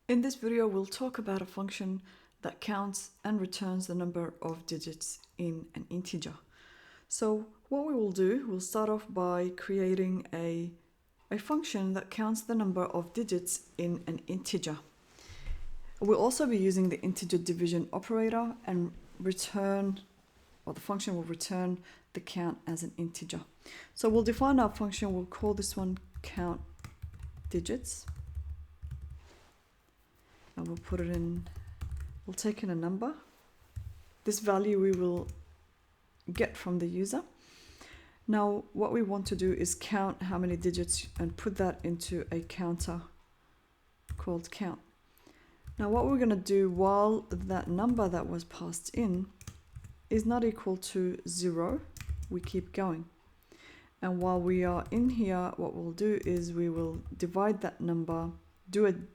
In this video, we'll talk about a function that counts and returns the number of digits in an integer. So what we will do, we'll start off by creating a function that counts the number of digits in an integer. We'll also be using the integer division operator and the function will return the count as an integer. So we'll define our function, we'll call this one count digits. And we'll take in a number. This value we will get from the user. Now what we want to do is count how many digits and put that into a counter called count. Now what we're going to do while that number that was passed in is not equal to 0, we keep going. And while we are in here, what we'll do is we will divide that number, do an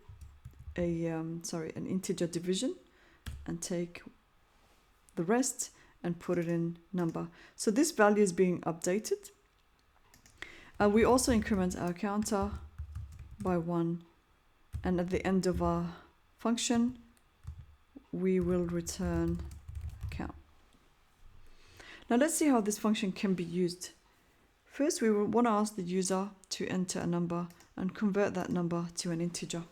integer division, and take the rest and put it in number. So this value is being updated. We also increment our counter by 1, and at the end of our function we will return count. Now let's see how this function can be used. First, we will want to ask the user to enter a number and convert that number to an integer.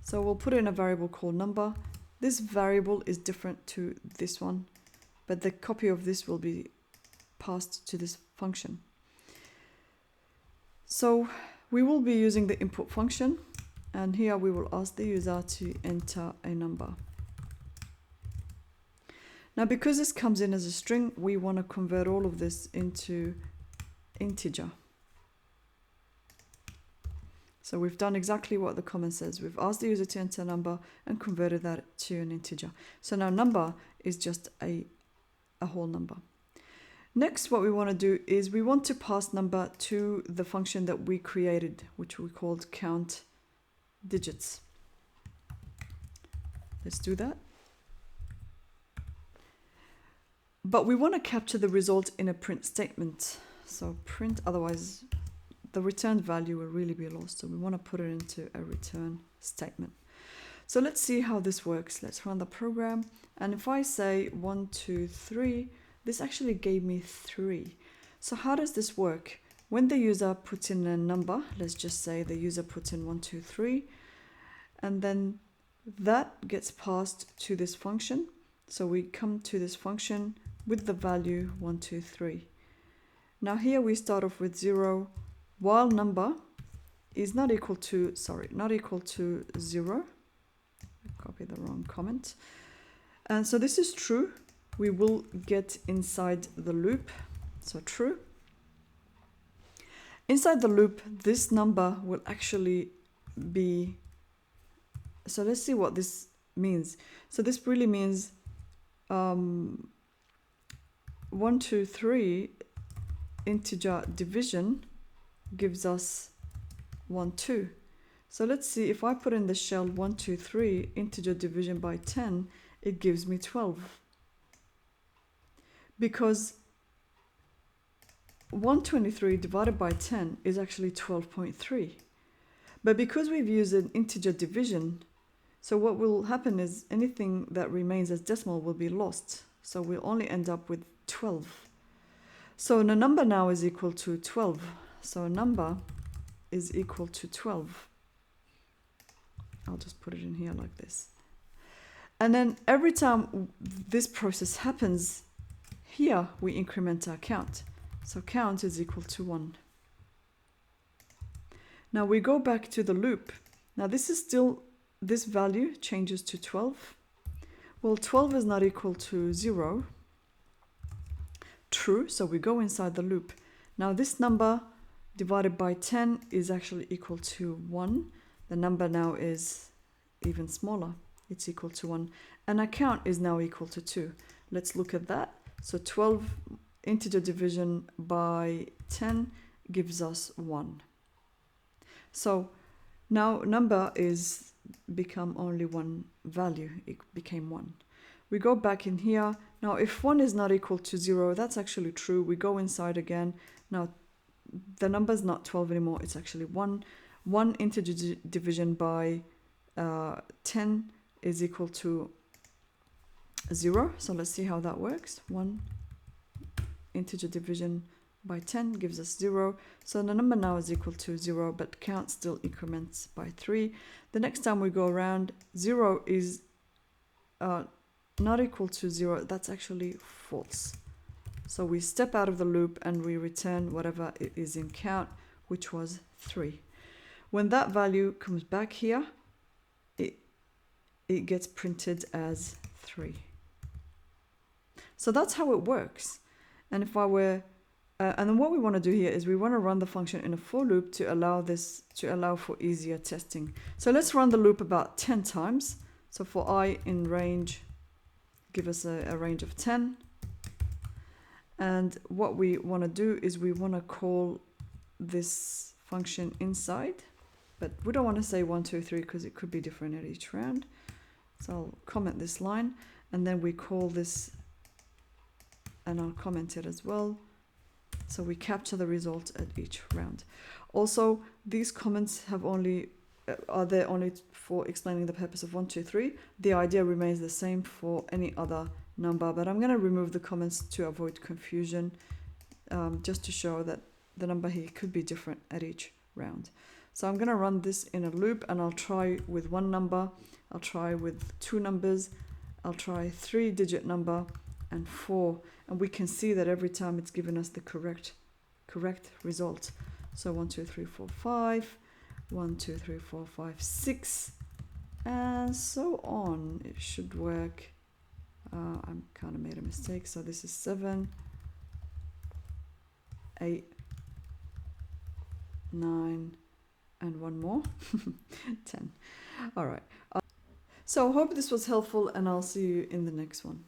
So we'll put in a variable called number. This variable is different to this one, but the copy of this will be passed to this function. So we will be using the input function, and here we will ask the user to enter a number. Now because this comes in as a string, we want to convert all of this into integer. So we've done exactly what the comment says. We've asked the user to enter a number and converted that to an integer. So now number is just a whole number. Next, what we want to do is we want to pass number to the function that we created, which we called count digits. Let's do that. But we want to capture the result in a print statement. So print, otherwise the returned value will really be lost. So we want to put it into a return statement. So let's see how this works. Let's run the program. And if I say 1, 2, 3, this actually gave me 3. So how does this work? When the user puts in a number, let's just say the user puts in 1, 2, 3, and then that gets passed to this function. So we come to this function with the value 1, 2, 3. Now here we start off with 0, while number is not equal to 0. Copy the wrong comment. And so this is true. We will get inside the loop. So true. Inside the loop, this number will actually be, so let's see what this means. So this really means 1, 2, 3 integer division gives us 1, 2. So let's see, if I put in the shell 1, 2, 3 integer division by 10, it gives me 12. Because 123 divided by 10 is actually 12.3. But because we've used an integer division, so what will happen is anything that remains as decimal will be lost. So we'll only end up with 12. So the number now is equal to 12. So a number is equal to 12. I'll just put it in here like this. And then every time this process happens, here we increment our count. So count is equal to 1. Now we go back to the loop. Now this value changes to 12. Well, 12 is not equal to 0. True, so we go inside the loop. Now this number divided by 10 is actually equal to 1. The number now is even smaller. It's equal to 1. And our count is now equal to 2. Let's look at that. So 12 integer division by 10 gives us 1. So now number is become only one value. It became 1. We go back in here. Now if 1 is not equal to 0, that's actually true. We go inside again. Now the number is not 12 anymore. It's actually 1. 1 integer division by 10 is equal to 0. So let's see how that works. 1 integer division by 10 gives us 0. So the number now is equal to 0, but count still increments by 3. The next time we go around, 0 is not equal to 0. That's actually false. So we step out of the loop and we return whatever it is in count, which was 3. When that value comes back here, it gets printed as 3. So that's how it works. And if I were, and then what we want to do here is we want to run the function in a for loop to allow for easier testing. So let's run the loop about 10 times. So for I in range, give us a range of 10. And what we want to do is we want to call this function inside, but we don't want to say 1, 2, 3 because it could be different at each round. So I'll comment this line, and then we call this, and I'll comment it as well. So we capture the result at each round. Also, these comments have only are there only for explaining the purpose of 1, 2, 3. The idea remains the same for any other number, but I'm going to remove the comments to avoid confusion, just to show that the number here could be different at each round. So I'm going to run this in a loop, and I'll try with 1 number, I'll try with 2 numbers, I'll try 3-digit number and 4, and we can see that every time it's given us the correct result. So 1, 2, 3, 4, 5, 1, 2, 3, 4, 5, 6, and so on. It should work. I kind of made a mistake. So this is 7, 8, 9, and 1 more, 10. All right. So I hope this was helpful, and I'll see you in the next one.